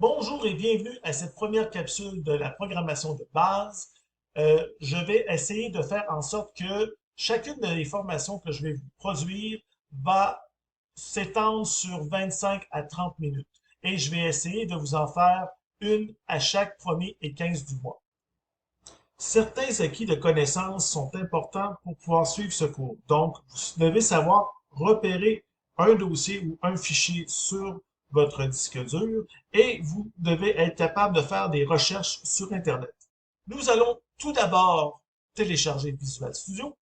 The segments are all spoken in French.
Bonjour et bienvenue à cette première capsule de la programmation de base. Je vais essayer de faire en sorte que chacune des formations que je vais vous produire va s'étendre sur 25 à 30 minutes. Et je vais essayer de vous en faire une à chaque premier et 15 du mois. Certains acquis de connaissances sont importants pour pouvoir suivre ce cours. Donc, vous devez savoir repérer un dossier ou un fichier sur votre disque dur et vous devez être capable de faire des recherches sur Internet. Nous allons tout d'abord télécharger Visual Studio.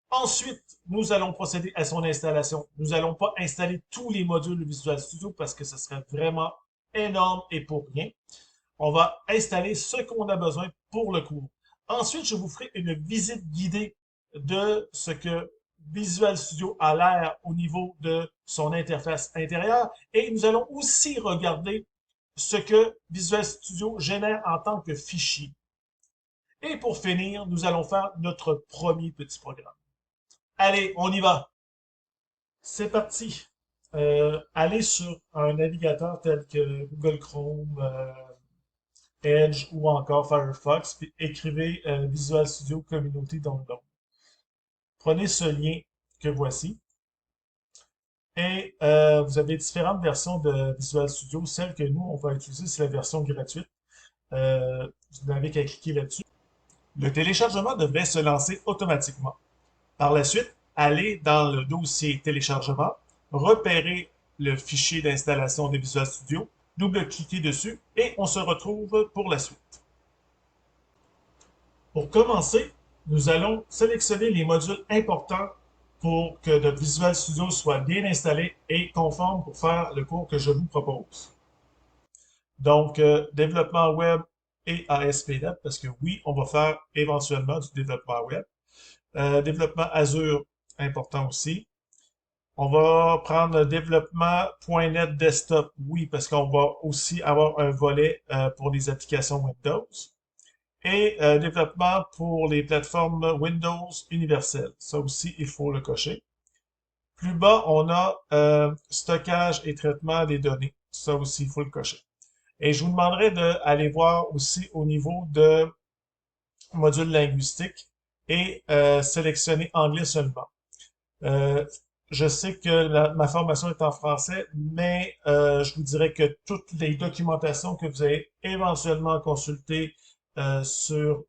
Ensuite, nous allons procéder à son installation. Nous n'allons pas installer tous les modules de Visual Studio parce que ce serait vraiment énorme et pour rien. On va installer ce qu'on a besoin pour le cours. Ensuite, je vous ferai une visite guidée de ce que Visual Studio a l'air au niveau de son interface intérieure et nous allons aussi regarder ce que Visual Studio génère en tant que fichier. Et pour finir, nous allons faire notre premier petit programme. Allez, on y va! C'est parti! Allez sur un navigateur tel que Google Chrome, Edge ou encore Firefox, puis écrivez Visual Studio Community Download. Prenez ce lien que voici et vous avez différentes versions de Visual Studio. Celle que nous, on va utiliser, c'est la version gratuite. Vous n'avez qu'à cliquer là-dessus. Le téléchargement devrait se lancer automatiquement. Par la suite, allez dans le dossier téléchargement, repérez le fichier d'installation de Visual Studio, double-cliquez dessus et on se retrouve pour la suite. Pour commencer, nous allons sélectionner les modules importants pour que notre Visual Studio soit bien installé et conforme pour faire le cours que je vous propose. Donc, développement web et ASP.NET, parce que oui, on va faire éventuellement du développement web. Développement Azure, important aussi. On va prendre développement.NET Desktop, oui, parce qu'on va aussi avoir un volet pour les applications Windows et développement pour les plateformes Windows universelles. Ça aussi, il faut le cocher. Plus bas, on a stockage et traitement des données. Ça aussi, il faut le cocher. Et je vous demanderai d'aller voir aussi au niveau de module linguistique et sélectionner anglais seulement. Euh, je sais que ma formation est en français, mais je vous dirais que toutes les documentations que vous allez éventuellement consulter sur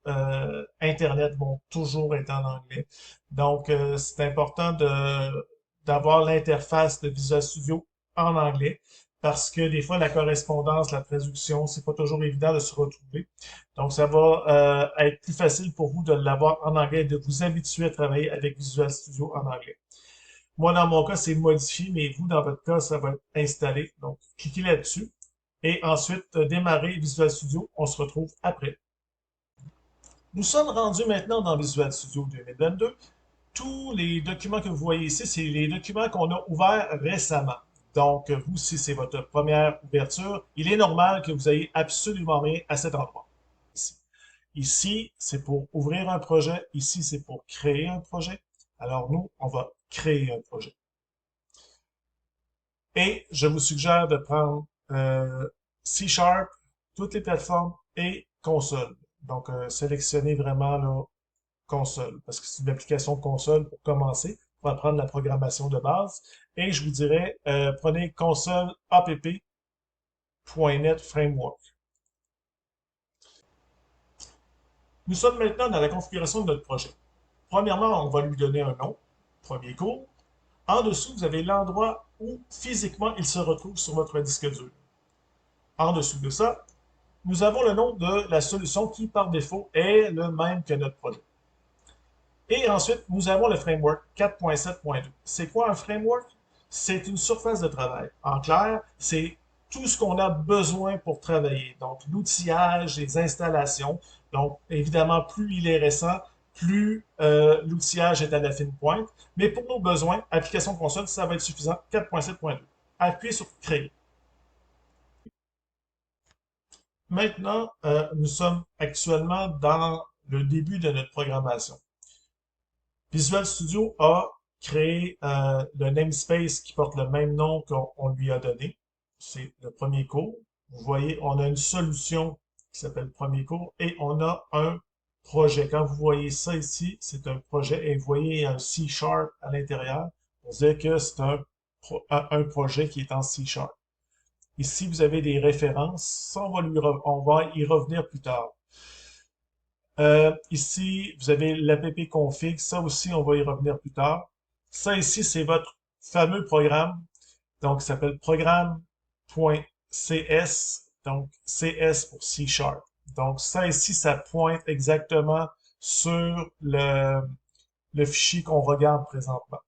Internet vont toujours être en anglais. Donc, c'est important d'avoir l'interface de Visual Studio en anglais parce que des fois, la correspondance, la traduction, c'est pas toujours évident de se retrouver. Donc, ça va être plus facile pour vous de l'avoir en anglais et de vous habituer à travailler avec Visual Studio en anglais. Moi, dans mon cas, c'est modifié, mais vous, dans votre cas, ça va être installé. Donc, cliquez là-dessus. Et ensuite, démarrer Visual Studio. On se retrouve après. Nous sommes rendus maintenant dans Visual Studio 2022. Tous les documents que vous voyez ici, c'est les documents qu'on a ouverts récemment. Donc, vous, si c'est votre première ouverture, il est normal que vous ayez absolument rien à cet endroit. Ici, ici c'est pour ouvrir un projet. Ici, c'est pour créer un projet. Alors, nous, on va créer un projet. Et je vous suggère de prendre C Sharp, toutes les plateformes et console. Donc, sélectionnez vraiment là, console, parce que c'est une application console pour commencer, pour apprendre la programmation de base. Et je vous dirais, prenez console app.NET Framework. Nous sommes maintenant dans la configuration de notre projet. Premièrement, on va lui donner un nom, premier cours. En dessous, vous avez l'endroit où physiquement il se retrouve sur votre disque dur. En dessous de ça, nous avons le nom de la solution qui, par défaut, est le même que notre projet. Et ensuite, nous avons le framework 4.7.2. C'est quoi un framework? C'est une surface de travail. En clair, c'est tout ce qu'on a besoin pour travailler. Donc, l'outillage, les installations. Donc, évidemment, plus il est récent, plus l'outillage est à la fine pointe. Mais pour nos besoins, application console, ça va être suffisant. 4.7.2. Appuyez sur Créer. Maintenant, nous sommes actuellement dans le début de notre programmation. Visual Studio a créé le namespace qui porte le même nom qu'on lui a donné. C'est le premier cours. Vous voyez, on a une solution qui s'appelle premier cours et on a un projet. Quand vous voyez ça ici, c'est un projet et vous voyez un C# à l'intérieur. On dirait que c'est un projet qui est en C#. Ici, vous avez des références. Ça, on va y revenir plus tard. Ici, vous avez l'app config. Ça aussi, on va y revenir plus tard. Ça ici, c'est votre fameux programme. Donc, il s'appelle programme.cs. Donc, CS pour C#. Donc, ça ici, ça pointe exactement sur le fichier qu'on regarde présentement.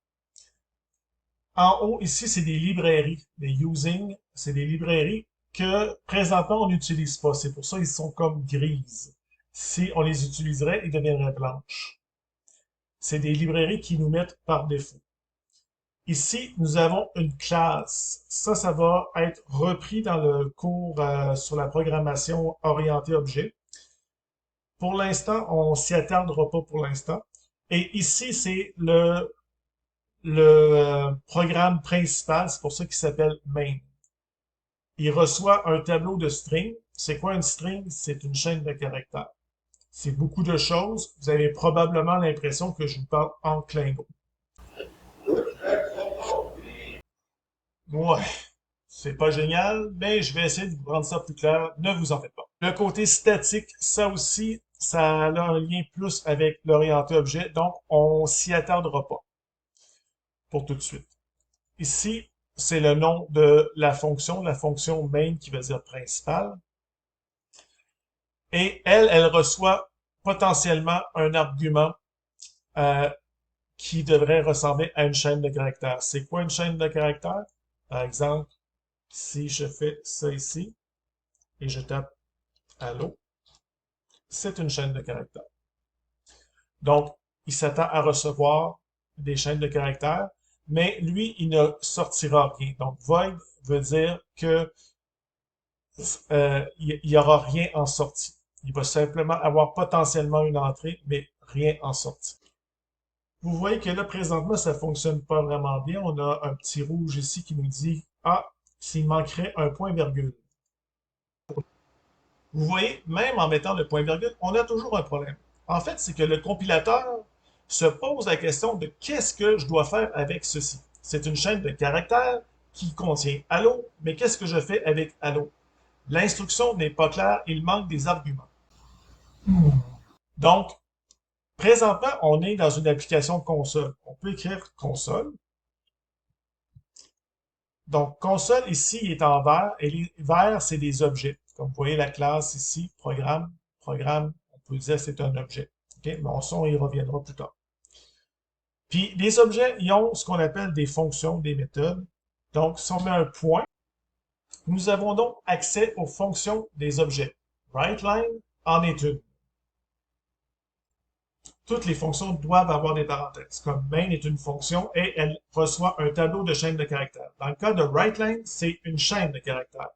En haut, ici, c'est des librairies. Les using, c'est des librairies que présentement, on n'utilise pas. C'est pour ça qu'ils sont comme grises. Si on les utiliserait, ils deviendraient blanches. C'est des librairies qui nous mettent par défaut. Ici, nous avons une classe. Ça va être repris dans le cours sur la programmation orientée objet. Pour l'instant, on s'y attardera pas pour l'instant. Et ici, c'est le programme principal, c'est pour ça qu'il s'appelle main. Il reçoit un tableau de string. C'est quoi une string? C'est une chaîne de caractères. C'est beaucoup de choses. Vous avez probablement l'impression que je vous parle en Klingon. Ouais, c'est pas génial, mais je vais essayer de vous rendre ça plus clair. Ne vous en faites pas. Le côté statique, ça aussi, ça a un lien plus avec l'orienté objet, donc on s'y attardera pas pour tout de suite. Ici, c'est le nom de la fonction main qui veut dire principale. Et elle reçoit potentiellement un argument euh, qui devrait ressembler à une chaîne de caractères. C'est quoi une chaîne de caractères? Par exemple, si je fais ça ici et je tape Allô, c'est une chaîne de caractères. Donc, il s'attend à recevoir des chaînes de caractères, mais lui, il ne sortira rien. Donc, void veut dire que il n'y aura rien en sortie. Il va simplement avoir potentiellement une entrée, mais rien en sortie. Vous voyez que là, présentement, ça fonctionne pas vraiment bien. On a un petit rouge ici qui nous dit ah, s'il manquerait un point-virgule. Vous voyez, même en mettant le point-virgule, on a toujours un problème. En fait, c'est que le compilateur se pose la question de qu'est-ce que je dois faire avec ceci. C'est une chaîne de caractères qui contient Allo, mais qu'est-ce que je fais avec Allo? L'instruction n'est pas claire, il manque des arguments. Donc, présentement, on est dans une application console. On peut écrire console. Donc, console ici est en vert et les verts, c'est des objets. Comme vous voyez la classe ici, programme, on peut dire c'est un objet. Okay? Bon, ça, on y reviendra plus tard. Puis, les objets, ils ont ce qu'on appelle des fonctions, des méthodes. Donc, si on met un point, nous avons donc accès aux fonctions des objets. WriteLine en est une. Toutes les fonctions doivent avoir des parenthèses. Comme main est une fonction et elle reçoit un tableau de chaîne de caractères. Dans le cas de WriteLine, c'est une chaîne de caractères.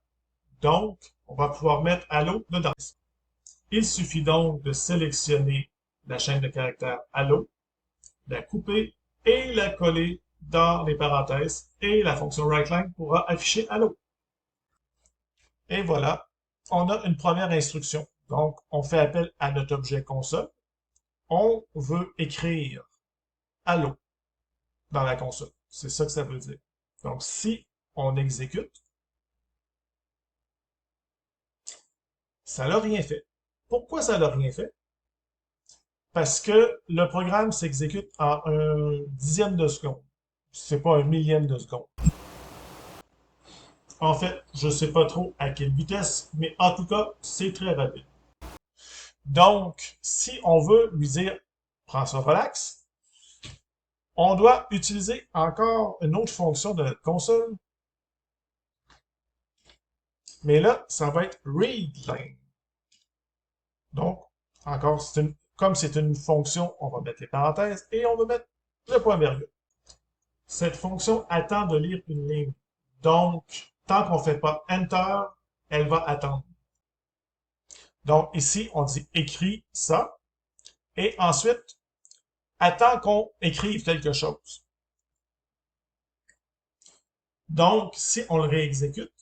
Donc, on va pouvoir mettre Allo dedans. Il suffit donc de sélectionner la chaîne de caractères Allo, la couper et la coller dans les parenthèses et la fonction WriteLine pourra afficher Allo. Et voilà, on a une première instruction. Donc, on fait appel à notre objet console. On veut écrire Allo dans la console. C'est ça que ça veut dire. Donc, si on exécute, ça n'a rien fait. Pourquoi ça n'a rien fait? Parce que le programme s'exécute en un dixième de seconde. C'est pas un millième de seconde. En fait, je ne sais pas trop à quelle vitesse, mais en tout cas, c'est très rapide. Donc, si on veut lui dire « prends ça relax », on doit utiliser encore une autre fonction de notre console. Mais là, ça va être readLine. Donc, encore, comme c'est une fonction, on va mettre les parenthèses et on va mettre le point-virgule. Cette fonction attend de lire une ligne. Donc, tant qu'on ne fait pas Enter, elle va attendre. Donc, ici, on dit écrit ça. Et ensuite, attend qu'on écrive quelque chose. Donc, si on le réexécute,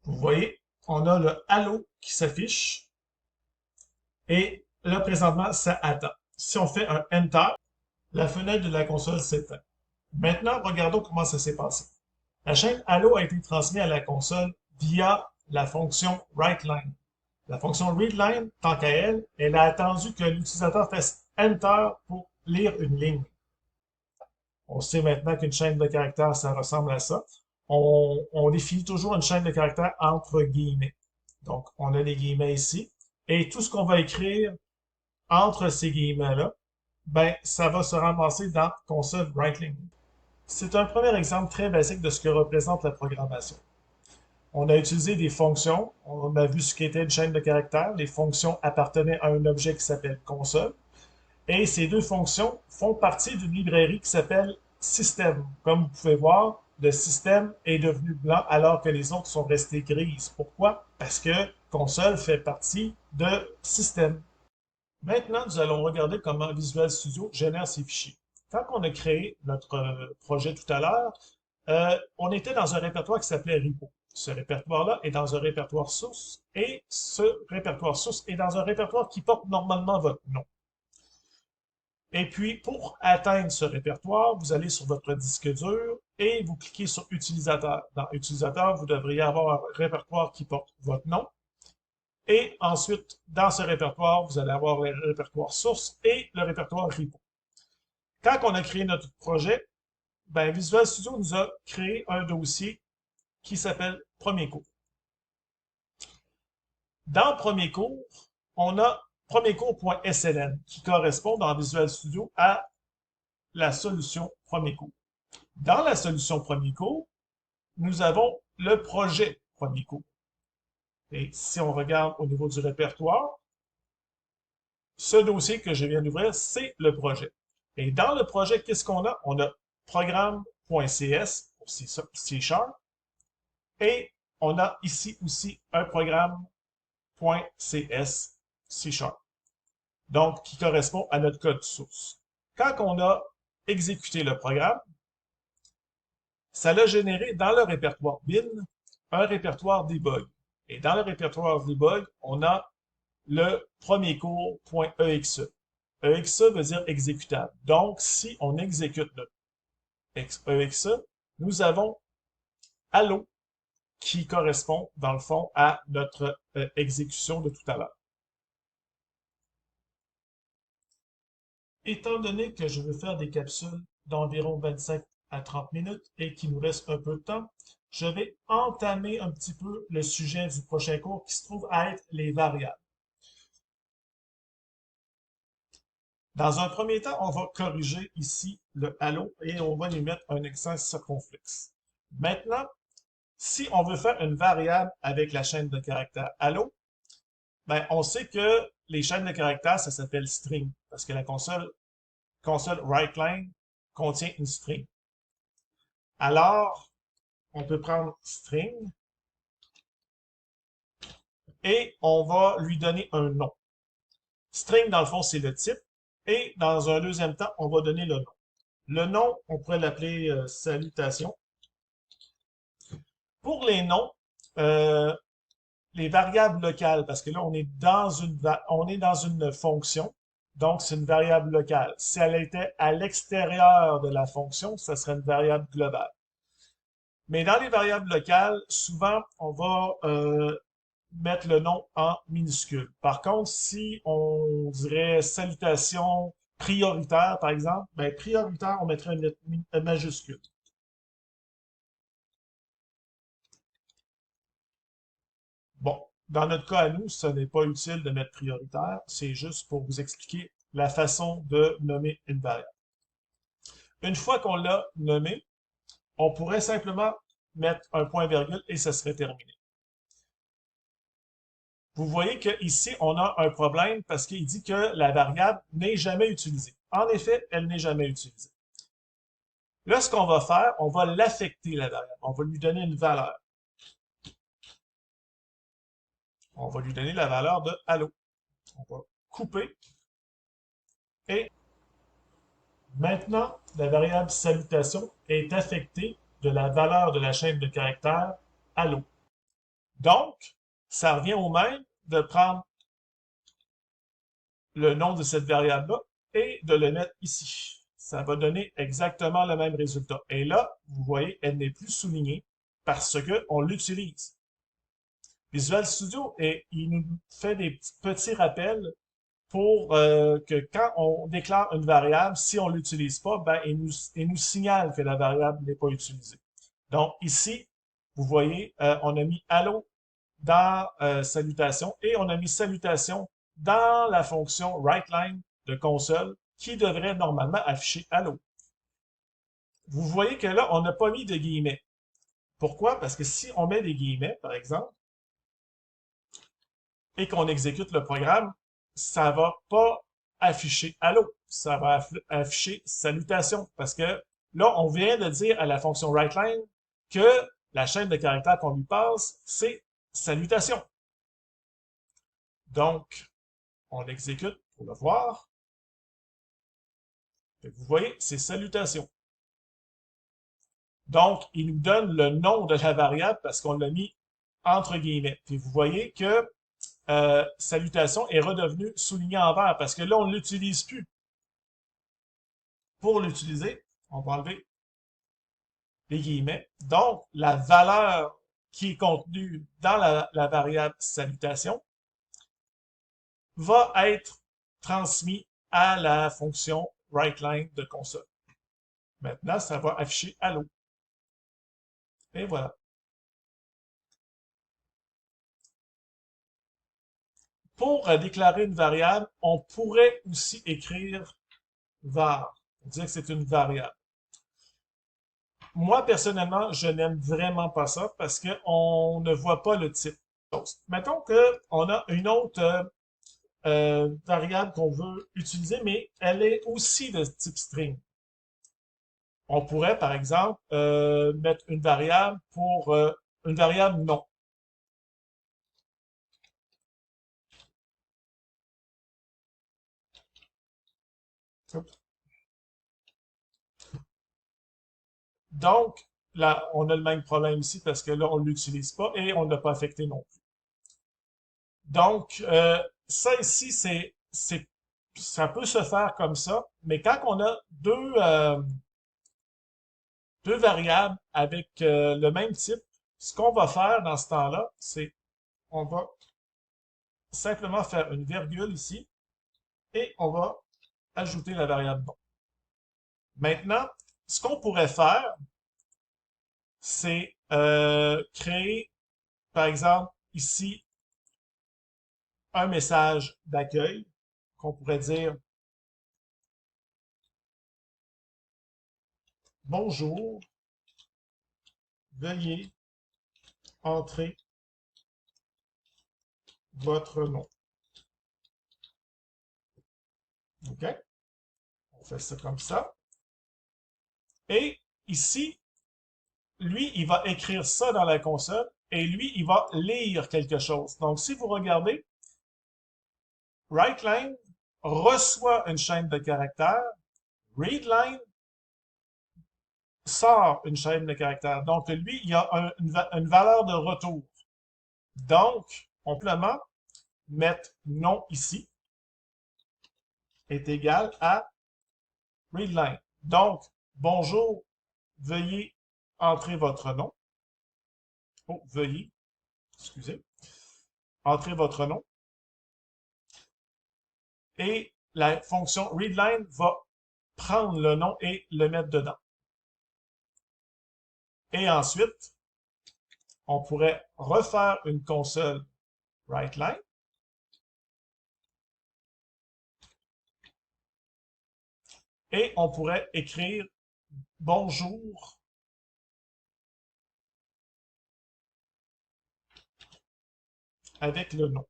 Vous voyez, on a le Allo qui s'affiche et là, présentement, ça attend. Si on fait un Enter, la fenêtre de la console s'éteint. Maintenant, regardons comment ça s'est passé. La chaîne Allo a été transmise à la console via la fonction WriteLine. La fonction readLine, tant qu'à elle, elle a attendu que l'utilisateur fasse Enter pour lire une ligne. On sait maintenant qu'une chaîne de caractères, ça ressemble à ça. On définit toujours une chaîne de caractères entre guillemets. Donc, on a des guillemets ici. Et tout ce qu'on va écrire entre ces guillemets-là, ben, ça va se ramasser dans console WriteLine. C'est un premier exemple très basique de ce que représente la programmation. On a utilisé des fonctions. On a vu ce qu'était une chaîne de caractères. Les fonctions appartenaient à un objet qui s'appelle console. Et ces deux fonctions font partie d'une librairie qui s'appelle système. Comme vous pouvez voir, le système est devenu blanc alors que les autres sont restés grises. Pourquoi? Parce que console fait partie de système. Maintenant, nous allons regarder comment Visual Studio génère ses fichiers. Quand on a créé notre projet tout à l'heure, on était dans un répertoire qui s'appelait repo. Ce répertoire-là est dans un répertoire source et ce répertoire source est dans un répertoire qui porte normalement votre nom. Et puis, pour atteindre ce répertoire, vous allez sur votre disque dur et vous cliquez sur Utilisateur. Dans Utilisateur, vous devriez avoir un répertoire qui porte votre nom. Et ensuite, dans ce répertoire, vous allez avoir le répertoire source et le répertoire repo. Quand on a créé notre projet, ben, Visual Studio nous a créé un dossier qui s'appelle Premier cours. Dans Premier cours, on a premiercours.sln qui correspond dans Visual Studio à la solution Premier cours. Dans la solution Premier cours, nous avons le projet Premier cours. Et si on regarde au niveau du répertoire, ce dossier que je viens d'ouvrir, c'est le projet. Et dans le projet, qu'est-ce qu'on a? On a programme.cs pour C#, et on a ici aussi un programme.cs C#, donc qui correspond à notre code source. Quand on a exécuté le programme, ça l'a généré dans le répertoire bin un répertoire debug. Et dans le répertoire debug, on a le premier cours.exe. EXE veut dire exécutable. Donc, si on exécute notre EXE, nous avons Allo qui correspond, dans le fond, à notre exécution de tout à l'heure. Étant donné que je veux faire des capsules d'environ 25 à 30 minutes et qu'il nous reste un peu de temps, je vais entamer un petit peu le sujet du prochain cours qui se trouve à être les variables. Dans un premier temps, on va corriger ici le Allo et on va lui mettre un accent circonflexe. Maintenant, si on veut faire une variable avec la chaîne de caractères Allo, ben, on sait que les chaînes de caractères, ça s'appelle string, parce que la console WriteLine contient une string. Alors, on peut prendre string et on va lui donner un nom. String, dans le fond, c'est le type. Et dans un deuxième temps, on va donner le nom. Le nom, on pourrait l'appeler salutation. Pour les noms, les variables locales, parce que là, on est dans une fonction, donc c'est une variable locale. Si elle était à l'extérieur de la fonction, ça serait une variable globale. Mais dans les variables locales, souvent, on va mettre le nom en minuscule. Par contre, si on dirait salutation prioritaire, par exemple, ben prioritaire, on mettrait une majuscule. Bon, dans notre cas à nous, ce n'est pas utile de mettre prioritaire, c'est juste pour vous expliquer la façon de nommer une variable. Une fois qu'on l'a nommé, on pourrait simplement mettre un point-virgule et ça serait terminé. Vous voyez qu'ici, on a un problème parce qu'il dit que la variable n'est jamais utilisée. En effet, elle n'est jamais utilisée. Là, ce qu'on va faire, on va l'affecter, la variable. On va lui donner une valeur. On va lui donner la valeur de Allo. On va couper. Et maintenant, la variable salutation est affectée de la valeur de la chaîne de caractères Allo. Donc, ça revient au même de prendre le nom de cette variable-là et de le mettre ici. Ça va donner exactement le même résultat. Et là, vous voyez, elle n'est plus soulignée parce qu'on l'utilise. Visual Studio, il nous fait des petits rappels pour que quand on déclare une variable, si on ne l'utilise pas, ben, il nous signale que la variable n'est pas utilisée. Donc ici, vous voyez, on a mis Allo dans salutation et on a mis salutation dans la fonction WriteLine de console qui devrait normalement afficher Allo. Vous voyez que là, on n'a pas mis de guillemets. Pourquoi? Parce que si on met des guillemets, par exemple, et qu'on exécute le programme, ça va pas afficher Allo, ça va afficher salutation. Parce que là, on vient de dire à la fonction WriteLine que la chaîne de caractères qu'on lui passe, c'est salutation. Donc, on exécute pour le voir. Et vous voyez, c'est salutation. Donc, il nous donne le nom de la variable parce qu'on l'a mis entre guillemets. Puis vous voyez que salutation est redevenu souligné en vert parce que là, on ne l'utilise plus. Pour l'utiliser, on va enlever les guillemets. Donc, la valeur qui est contenue dans la variable salutation va être transmise à la fonction WriteLine de console. Maintenant, ça va afficher Allo. Et voilà. Pour déclarer une variable, on pourrait aussi écrire var, pour dire que c'est une variable. Moi, personnellement, je n'aime vraiment pas ça parce qu'on ne voit pas le type. Mettons qu'on a une autre variable qu'on veut utiliser, mais elle est aussi de type string. On pourrait, par exemple, mettre une variable pour une variable non. Donc, là, on a le même problème ici parce que là, on ne l'utilise pas et on ne l'a pas affecté non plus. Donc, ça ici, ça peut se faire comme ça, mais quand on a deux variables avec le même type, ce qu'on va faire dans ce temps-là, c'est on va simplement faire une virgule ici et on va ajouter la variable bon. Maintenant, ce qu'on pourrait faire, c'est créer, par exemple, ici, un message d'accueil qu'on pourrait dire bonjour, veuillez entrer votre nom. OK? On fait ça comme ça. Et ici, lui, il va écrire ça dans la console et lui, il va lire quelque chose. Donc, si vous regardez, WriteLine reçoit une chaîne de caractères, ReadLine sort une chaîne de caractères. Donc, lui, il y a une valeur de retour. Donc, on peut simplement mettre nom ici est égal à readline. Donc, bonjour, veuillez entrer votre nom. Oh, veuillez, excusez, entrer votre nom. Et la fonction readline va prendre le nom et le mettre dedans. Et ensuite, on pourrait refaire une console WriteLine. Et on pourrait écrire bonjour avec le nom.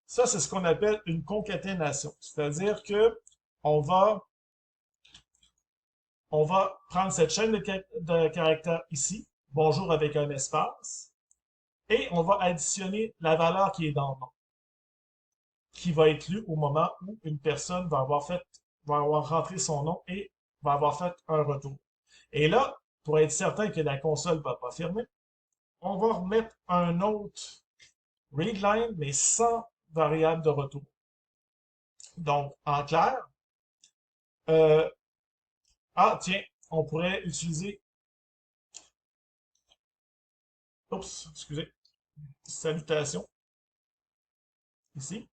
Ça, c'est ce qu'on appelle une concaténation. C'est-à-dire que on va prendre cette chaîne de caractères ici, bonjour avec un espace, et on va additionner la valeur qui est dans le nom, qui va être lue au moment où une personne va avoir rentré son nom et va avoir fait un retour. Et là, pour être certain que la console ne va pas fermer, On va remettre un autre readline, mais sans variable de retour. Donc, en clair, euh, ah, tiens, on pourrait utiliser, oups, excusez, salutation, ici,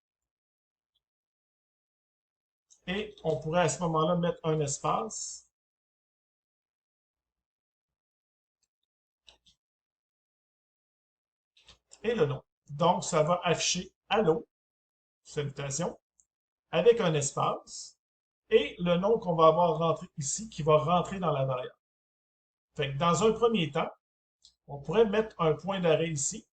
et on pourrait à ce moment-là mettre un espace, et le nom. Donc, ça va afficher allô, salutation, avec un espace, et le nom qu'on va avoir rentré ici, qui va rentrer dans la variable. Fait que dans un premier temps, on pourrait mettre un point d'arrêt ici,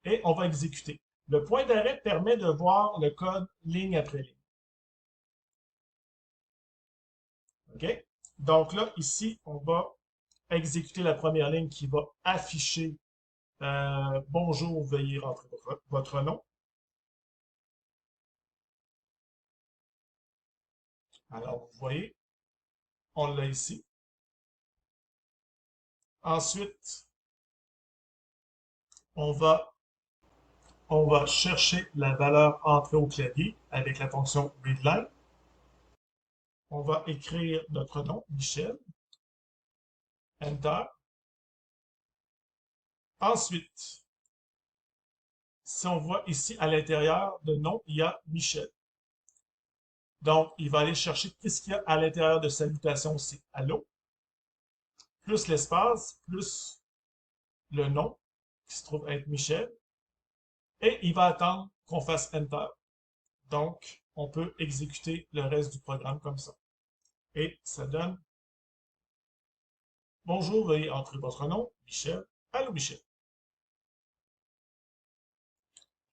et on va exécuter. Le point d'arrêt permet de voir le code ligne après ligne. OK? Donc là, ici, on va exécuter la première ligne qui va afficher bonjour, veuillez rentrer votre nom. Alors, vous voyez, on l'a ici. Ensuite, on va, on va chercher la valeur entrée au clavier avec la fonction readline. On va écrire notre nom, Michel. Enter. Ensuite, si on voit ici à l'intérieur de nom, il y a Michel. Donc, il va aller chercher qu'est-ce qu'il y a à l'intérieur de salutation, c'est allô, plus l'espace, plus le nom, qui se trouve être Michel, et il va attendre qu'on fasse Enter. Donc, on peut exécuter le reste du programme comme ça. Et ça donne bonjour, veuillez entrer votre nom, Michel. Allô, Michel.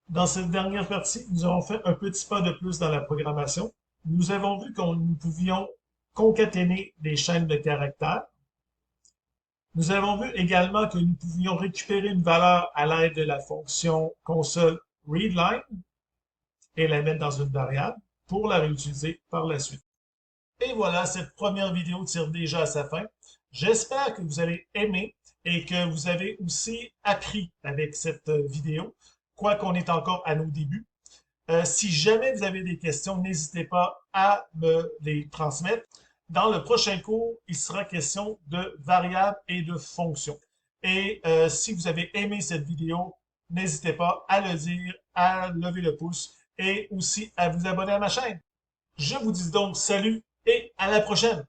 Dans cette dernière partie, nous avons fait un petit pas de plus dans la programmation. Nous avons vu que nous pouvions concaténer des chaînes de caractères. Nous avons vu également que nous pouvions récupérer une valeur à l'aide de la fonction console readline et la mettre dans une variable pour la réutiliser par la suite. Et voilà, cette première vidéo tire déjà à sa fin. J'espère que vous allez aimer et que vous avez aussi appris avec cette vidéo, quoi qu'on est encore à nos débuts. Si jamais vous avez des questions, n'hésitez pas à me les transmettre. Dans le prochain cours, il sera question de variables et de fonctions. Et si vous avez aimé cette vidéo, n'hésitez pas à le dire, à lever le pouce et aussi à vous abonner à ma chaîne. Je vous dis donc salut et à la prochaine!